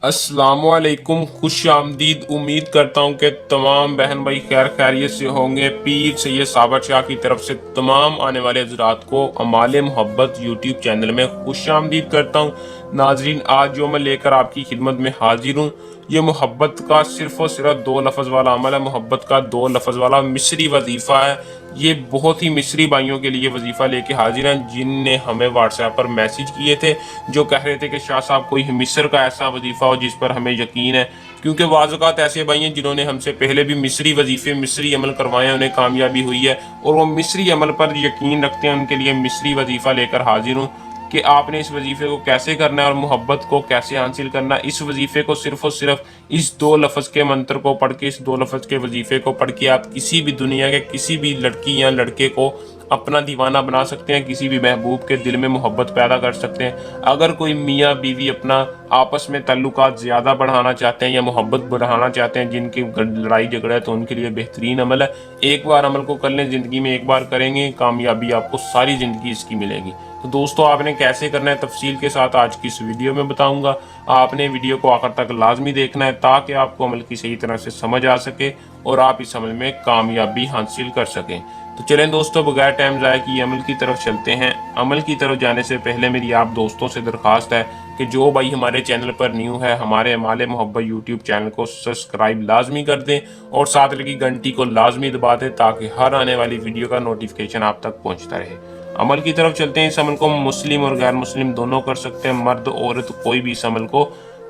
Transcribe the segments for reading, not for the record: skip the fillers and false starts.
अस्सलाम वालेकुम, खुश आमदीद। उम्मीद करता हूँ कि तमाम बहन भाई खैर खैरियत से होंगे। पीर सैयद साबर शाह की तरफ से तमाम आने वाले हजरात को अमाल मोहब्बत यूट्यूब चैनल में खुश आमदीद करता हूँ। नाजरीन, आज जो मैं लेकर आपकी खिदमत में हाजिर हूँ, ये मोहब्बत का सिर्फ और सिर्फ दो लफ्ज़ वाला अमल है। मोहब्बत का दो लफ्ज़ वाला मिस्री वजीफ़ा है। ये बहुत ही मिस्री भाइयों के लिए वजीफ़ा लेके हाजिर हैं, जिनने हमें व्हाट्सएप पर मैसेज किए थे, जो कह रहे थे कि शाह साहब कोई मिस्र का ऐसा वजीफ़ा हो जिस पर हमें यकीन है। क्योंकि वाज़क़ात ऐसे भाई हैं जिन्होंने हमसे पहले भी मिस्री वजीफ़े मिस्री अमल करवाए हैं, उन्हें कामयाबी हुई है और वो मिस्री अमल पर यकीन रखते हैं। उनके लिए मिस्री वजीफ़ा लेकर हाजिर हूँ कि आपने इस वजीफ़े को कैसे करना है और मोहब्बत को कैसे हासिल करना है। इस वजीफ़े को सिर्फ और सिर्फ इस दो लफ्ज़ के मंत्र को पढ़ के, इस दो लफ्ज़ के वजीफ़े को पढ़ के आप किसी भी दुनिया के किसी भी लड़की या लड़के को अपना दीवाना बना सकते हैं, किसी भी महबूब के दिल में मोहब्बत पैदा कर सकते हैं। अगर कोई मियाँ बीवी अपना आपस में ताल्लुकात ज़्यादा बढ़ाना चाहते हैं या मोहब्बत बढ़ाना चाहते हैं, जिनकी लड़ाई झगड़ा है, तो उनके लिए बेहतरीन अमल है। एक बार अमल को कर लें, ज़िंदगी में एक बार करेंगे, कामयाबी आपको सारी ज़िंदगी इसकी मिलेगी। तो दोस्तों, आपने कैसे करना है तफसील के साथ आज की इस वीडियो में बताऊंगा। आपने वीडियो को आखिर तक लाजमी देखना है ताकि आपको अमल की सही तरह से समझ आ सके और आप इस अमल में कामयाबी हासिल कर सकें। तो चलें दोस्तों, बगैर टाइम ज़ाया किए अमल की तरफ चलते हैं। अमल की तरफ जाने से पहले मेरी आप दोस्तों से दरख्वास्त है कि जो भाई हमारे चैनल पर न्यू है, हमारे अमाल मोहब्बत यूट्यूब चैनल को सब्सक्राइब लाजमी कर दें और साथ लगी घंटी को लाजमी दबा दें ताकि हर आने वाली वीडियो का नोटिफिकेशन आप तक पहुंचता रहे। अमल की तरफ चलते हैं। इस अमल को मुस्लिम और गैर मुस्लिम दोनों कर सकते हैं। मर्द औरत कोई भी इस अमल को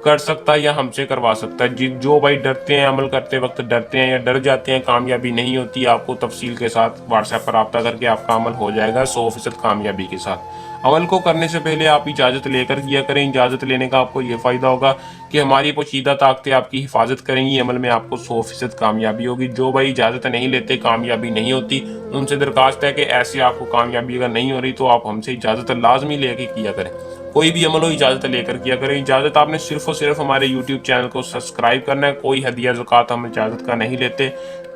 कर सकता है या हमसे करवा सकता है। जो भाई डरते हैं, अमल करते वक्त डरते हैं या डर जाते हैं, कामयाबी नहीं होती, आपको तफसील के साथ व्हाट्सएप पर रब्ता करके आपका अमल हो जाएगा 100% कामयाबी के साथ। अमल को करने से पहले आप इजाज़त लेकर किया करें। इजाज़त लेने का आपको ये फ़ायदा होगा कि हमारी पोशीदा ताकतें आपकी हिफाजत करेंगी, अमल में आपको 100% कामयाबी होगी। जो भाई इजाज़त नहीं लेते, कामयाबी नहीं होती, उनसे दरख्वास्त है कि ऐसे आपको कामयाबी अगर नहीं हो रही तो आप हमसे इजाज़त लाजमी लेके किया करें। कोई भी अमल हो इजाज़त लेकर किया करें। इजाज़त आपने सिर्फ और सिर्फ हमारे यूट्यूब चैनल को सब्सक्राइब करना है। कोई हदिया ज़कात हम इजाज़त का नहीं लेते।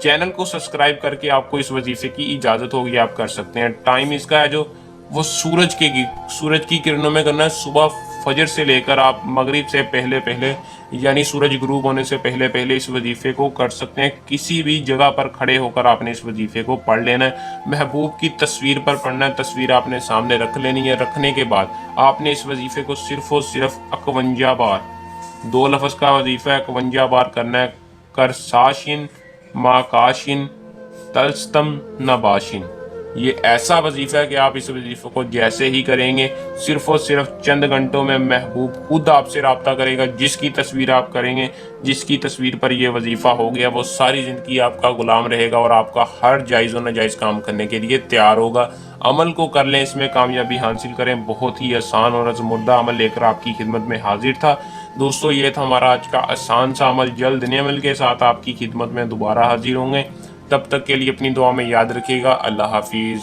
चैनल को सब्सक्राइब करके आपको इस वजीफे की इजाज़त होगी, आप कर सकते हैं। टाइम इसका है जो वो सूरज की किरणों में करना है। सुबह फजर से लेकर आप मगरिब से पहले पहले, यानी सूरज गुरूब होने से पहले पहले इस वजीफे को कर सकते हैं। किसी भी जगह पर खड़े होकर आपने इस वजीफे को पढ़ लेना है। महबूब की तस्वीर पर पढ़ना है। तस्वीर आपने सामने रख लेनी है। रखने के बाद आपने इस वजीफे को सिर्फ और सिर्फ 51 बार, दो लफ्ज़ का वजीफा है, 51 बार करना है। कर साशिन मा काशिन तलस्तम नबाशिन। ये ऐसा वजीफा है कि आप इस वजीफे को जैसे ही करेंगे, सिर्फ और सिर्फ चंद घंटों में महबूब खुद आपसे रब्ता करेगा। जिसकी तस्वीर आप करेंगे, जिसकी तस्वीर पर यह वजीफा हो गया, वो सारी ज़िंदगी आपका गुलाम रहेगा और आपका हर जायज़ और नाजायज़ काम करने के लिए तैयार होगा। अमल को कर लें, इसमें कामयाबी हासिल करें। बहुत ही आसान और अज़मुर्दा अमल लेकर आपकी खिदमत में हाजिर था। दोस्तों, ये था हमारा आज का आसान सा अमल। जल्द नए अमल के साथ आपकी खिदमत में दोबारा हाजिर होंगे। तब तक के लिए अपनी दुआ में याद रखिएगा। अल्लाह हाफिज़।